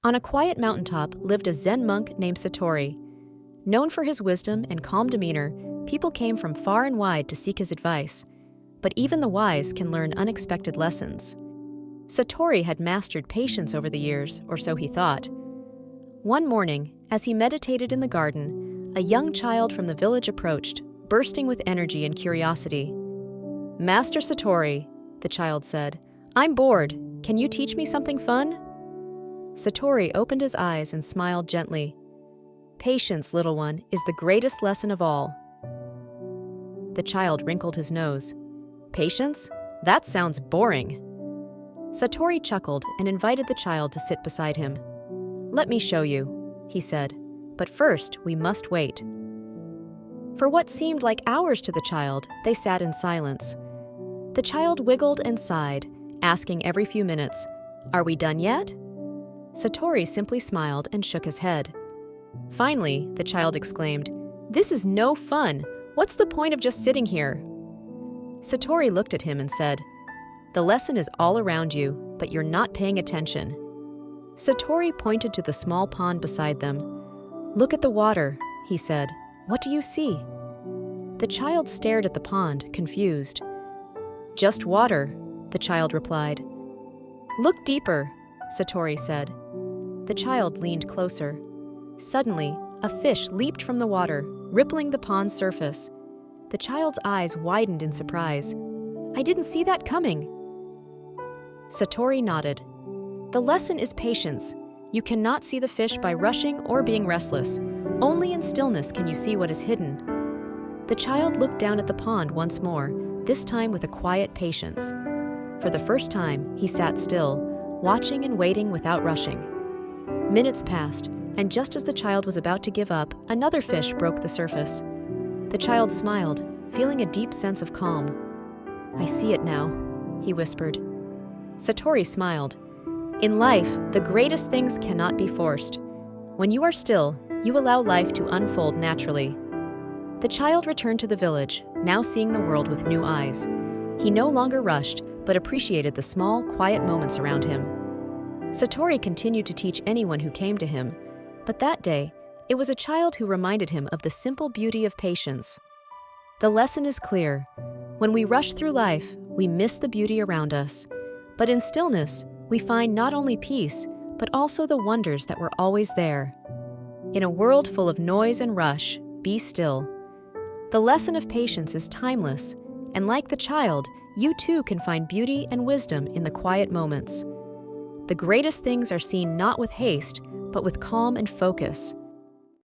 On a quiet mountaintop lived a Zen monk named Satori. Known for his wisdom and calm demeanor, people came from far and wide to seek his advice. But even the wise can learn unexpected lessons. Satori had mastered patience over the years, or so he thought. One morning, as he meditated in the garden, a young child from the village approached, bursting with energy and curiosity. "Master Satori," the child said, "I'm bored. Can you teach me something fun?" Satori opened his eyes and smiled gently. "Patience, little one, is the greatest lesson of all." The child wrinkled his nose. "Patience? That sounds boring." Satori chuckled and invited the child to sit beside him. "Let me show you," he said, "but first we must wait." For what seemed like hours to the child, they sat in silence. The child wiggled and sighed, asking every few minutes, "Are we done yet?" Satori simply smiled and shook his head. Finally, the child exclaimed, "This is no fun! What's the point of just sitting here?" Satori looked at him and said, "The lesson is all around you, but you're not paying attention." Satori pointed to the small pond beside them. "Look at the water," he said. "What do you see?" The child stared at the pond, confused. "Just water," the child replied. "Look deeper," Satori said. The child leaned closer. Suddenly, a fish leaped from the water, rippling the pond's surface. The child's eyes widened in surprise. "I didn't see that coming." Satori nodded. "The lesson is patience. You cannot see the fish by rushing or being restless. Only in stillness can you see what is hidden." The child looked down at the pond once more, this time with a quiet patience. For the first time, he sat still, watching and waiting without rushing. Minutes passed, and just as the child was about to give up, another fish broke the surface. The child smiled, feeling a deep sense of calm. "I see it now," he whispered. Satori smiled. "In life, the greatest things cannot be forced. When you are still, you allow life to unfold naturally." The child returned to the village, now seeing the world with new eyes. He no longer rushed, but appreciated the small, quiet moments around him. Satori continued to teach anyone who came to him, but that day, it was a child who reminded him of the simple beauty of patience. The lesson is clear. When we rush through life, we miss the beauty around us. But in stillness, we find not only peace, but also the wonders that were always there. In a world full of noise and rush, be still. The lesson of patience is timeless, and like the child, you too can find beauty and wisdom in the quiet moments. The greatest things are seen not with haste, but with calm and focus.